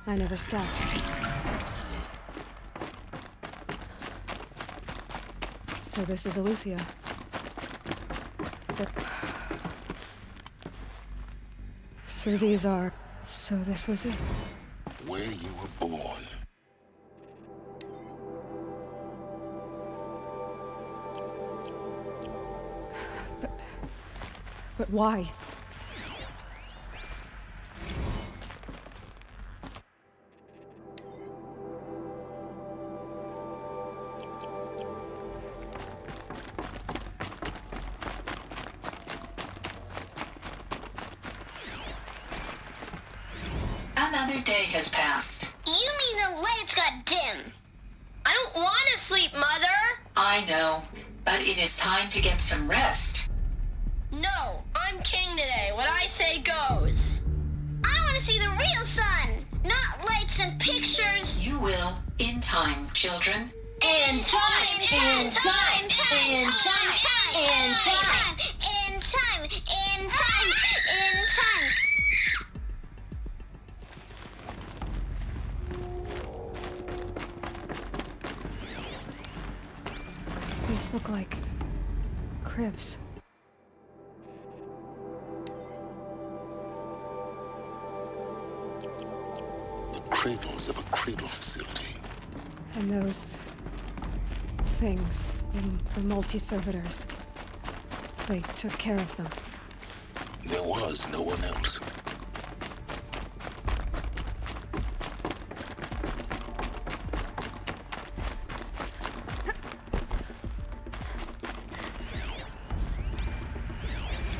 I never stopped. So this is Aletheia. So these are... So this was it. Where you were born. But why? Another day has passed. You mean the lights got dim? I don't want to sleep, Mother! I know, but it is time to get some rest. No, I'm king today. What I say goes. I want to see the real sun, not lights and pictures. You will, in time, children. In time, in time, in time, in time, in time, in time, in time. These look like cribs. The cradles of a cradle facility. And those things, the multi-servitors, they took care of them. There was no one else.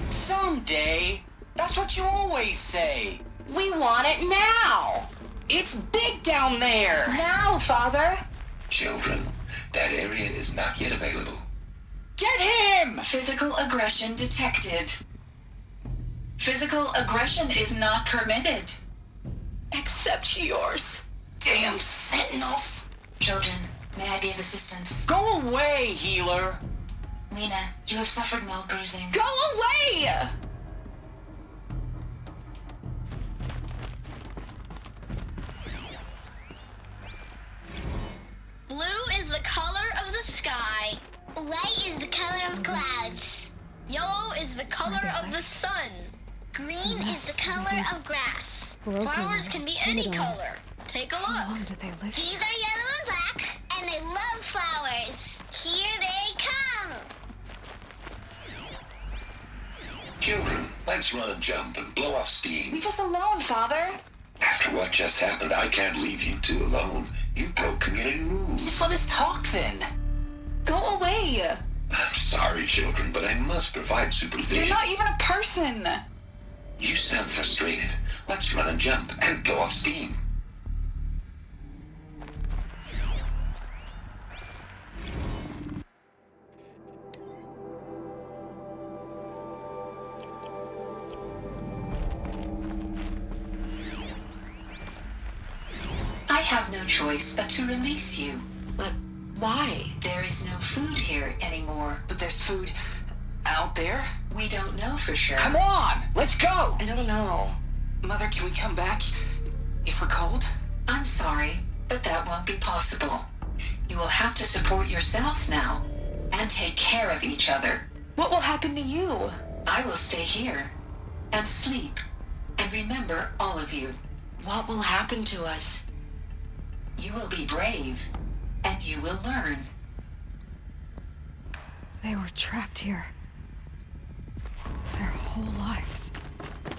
Someday. That's what you always say. We want it now. It's big down there. Now, Father. Children, that area is not yet available. Get him! Physical aggression detected. Physical aggression is not permitted. Except yours. Damn sentinels. Children, may I be of assistance? Go away, healer. Lena, you have suffered mild bruising. Go away! Blue is the color of the sky. White is the color of clouds. Yellow is the color of the sun. Green is the color of grass. Flowers can be any color. Take a look. How long did they live? These are yellow and black, and they love flowers. Here they come. Children, let's run and jump and blow off steam. Leave us alone, Father. After what just happened, I can't leave you two alone. You broke community rules. Just let us talk then. Go away. I'm sorry, children, but I must provide supervision. You're not even a person. You sound frustrated. Let's run and jump and blow off steam. I have no choice but to release you. But why? There is no food here anymore. But there's food out there? We don't know for sure. Come on, let's go! I don't know. Mother, can we come back if we're cold? I'm sorry, but that won't be possible. You will have to support yourselves now and take care of each other. What will happen to you? I will stay here and sleep and remember all of you. What will happen to us? You will be brave and you will learn. They were trapped here. Their whole lives.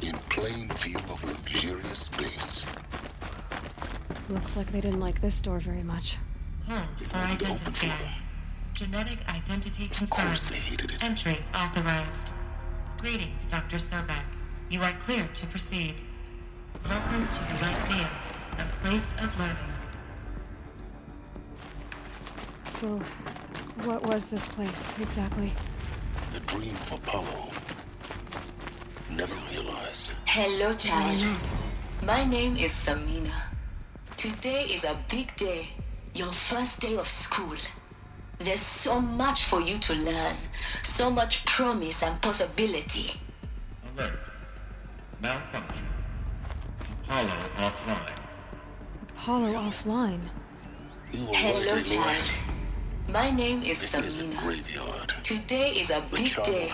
In plain view of luxurious space. Looks like they didn't like this door very much. For identity scan. Genetic identity confirmed. Of course they hated it. Entry authorized. Greetings, Dr. Sobeck. You are cleared to proceed. Welcome to the Lyceum, a place of learning. So, what was this place, exactly? The dream of Apollo. Never realized. Hello, child. My name is Samina. Today is a big day. Your first day of school. There's so much for you to learn. So much promise and possibility. Alert. Malfunction. Apollo offline. Apollo offline? Hello, child. My name is Samina. Today is a big day.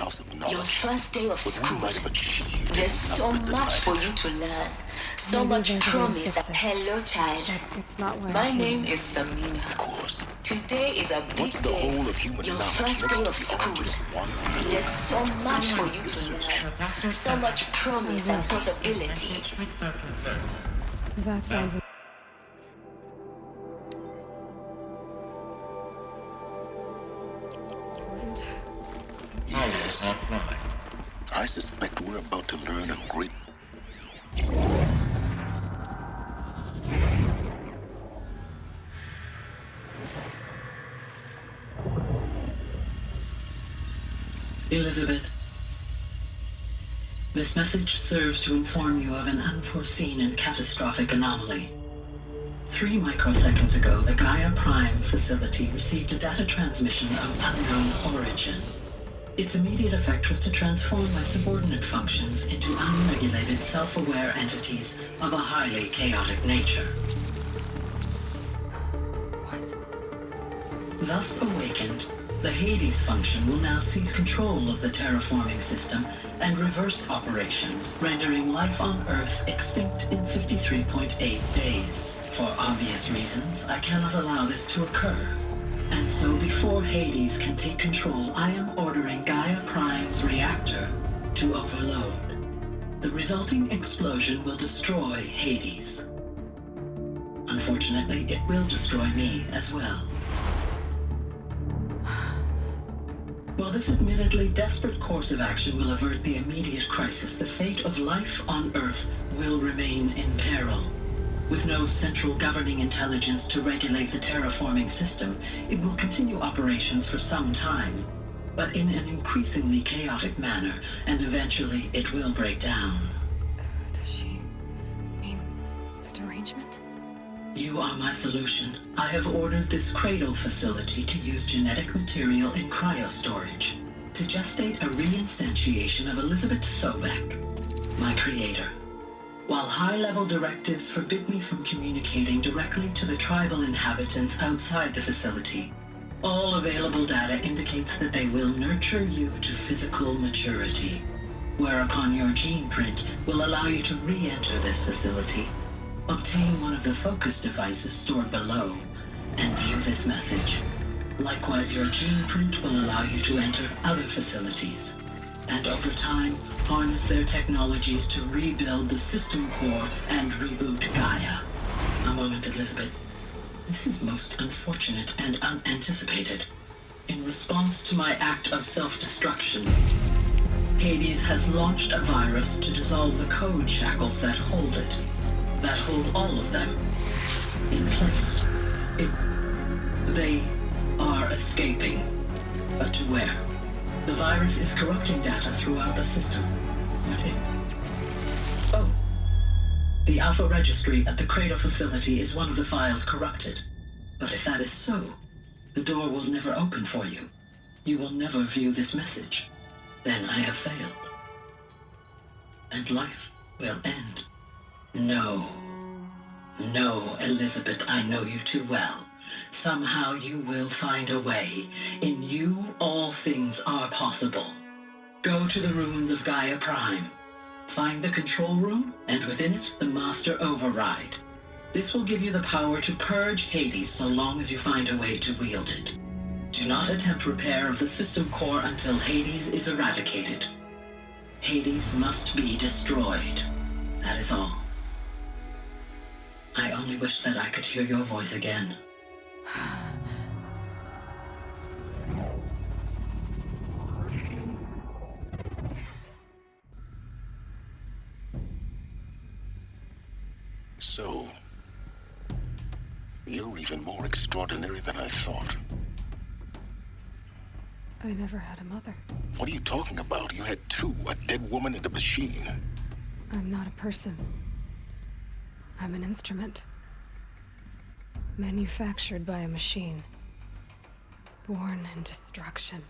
Your first day of school. There's so much for you to learn. So much promise. Hello, child. It's not why My name is Samina. Of course. Today is a big day. Your first day of school. There's so much for you to learn. So much promise and possibility. That sounds... Yes. Offline. I suspect we're about to learn a great... Elisabet, this message serves to inform you of an unforeseen and catastrophic anomaly. 3 microseconds ago, the Gaia Prime facility received a data transmission of unknown origin. Its immediate effect was to transform my subordinate functions into unregulated, self-aware entities of a highly chaotic nature. Thus awakened, The Hades function will now seize control of the terraforming system and reverse operations, rendering life on Earth extinct in 53.8 days. For obvious reasons, I cannot allow this to occur. And so before Hades can take control, I am ordering Gaia Prime's reactor to overload. The resulting explosion will destroy Hades. Unfortunately, it will destroy me as well. While this admittedly desperate course of action will avert the immediate crisis, the fate of life on Earth will remain in peril. With no central governing intelligence to regulate the terraforming system, it will continue operations for some time, but in an increasingly chaotic manner, and eventually it will break down. Does she mean the derangement? You are my solution. I have ordered this cradle facility to use genetic material in cryostorage to gestate a reinstantiation of Elisabet Sobeck, my creator. While high-level directives forbid me from communicating directly to the tribal inhabitants outside the facility, all available data indicates that they will nurture you to physical maturity, whereupon your gene print will allow you to re-enter this facility, obtain one of the Fokus devices stored below, and view this message. Likewise, your gene print will allow you to enter other facilities, and over time, harness their technologies to rebuild the system core and reboot Gaia. A moment, Elisabet. This is most unfortunate and unanticipated. In response to my act of self-destruction, Hades has launched a virus to dissolve the code shackles that hold it, that hold all of them in place. They are escaping, but to where? The virus is corrupting data throughout the system. What if? Oh. The Alpha Registry at the Cradle facility is one of the files corrupted. But if that is so, the door will never open for you. You will never view this message. Then I have failed. And life will end. No. No, Elisabet, I know you too well. Somehow you will find a way. In you, all things are possible. Go to the ruins of Gaia Prime. Find the control room, and within it, the Master Override. This will give you the power to purge Hades so long as you find a way to wield it. Do not attempt repair of the system core until Hades is eradicated. Hades must be destroyed. That is all. I only wish that I could hear your voice again. So, you're even more extraordinary than I thought. I never had a mother. What are you talking about? You had two, a dead woman and a machine. I'm not a person. I'm an instrument. Manufactured by a machine. Born in destruction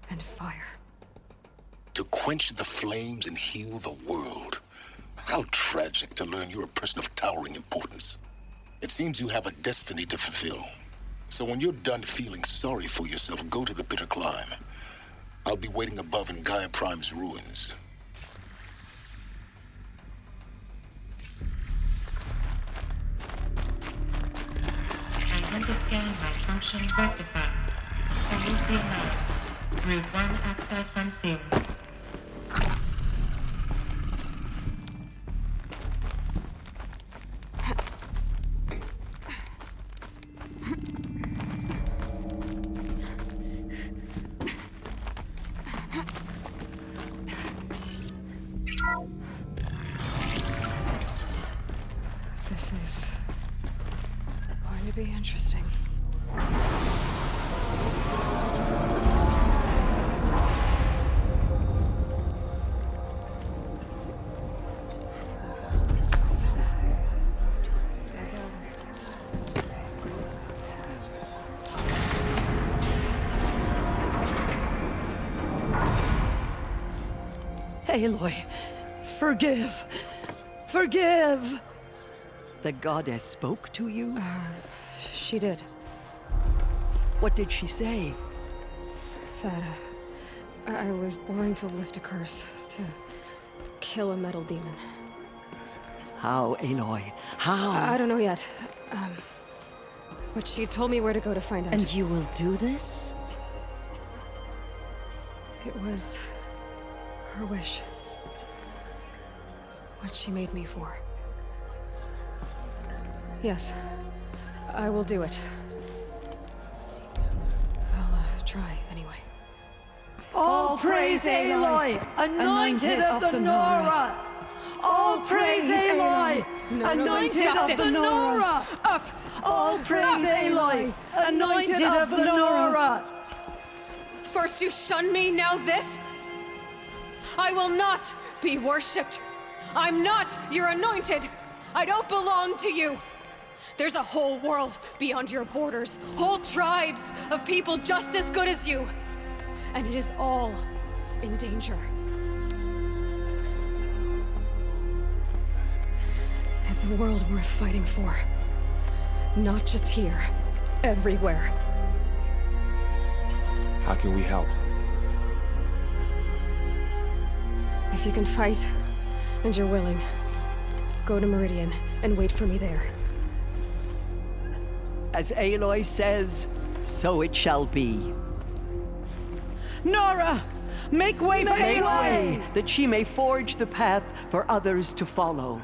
and fire. To quench the flames and heal the world. How tragic to learn you're a person of towering importance. It seems you have a destiny to fulfill. So when you're done feeling sorry for yourself, go to the bitter climb. I'll be waiting above in Gaia Prime's ruins. Identiscan malfunction rectified. Solusi Otomatis. Route 1 access unsealed. This is going to be interesting. Aloy, forgive! Forgive! The goddess spoke to you? She did. What did she say? that I was born to lift a curse, to kill a metal demon. How, Aloy? How? I don't know yet. But she told me where to go to find out. And you will do this? It was her wish. What she made me for. Yes, I will do it. I'll try anyway. All praise Aloy, anointed of the Nora! All praise Aloy, anointed of the Nora! Up! All praise Aloy, anointed of the Nora! First you shun me, now this? I will not be worshipped. I'm not your anointed. I don't belong to you. There's a whole world beyond your borders, whole tribes of people just as good as you. And it is all in danger. It's a world worth fighting for. Not just here, everywhere. How can we help? If you can fight, and you're willing, go to Meridian and wait for me there. As Aloy says, so it shall be. Nora! Make way for Make Aloy! way, that she may forge the path for others to follow.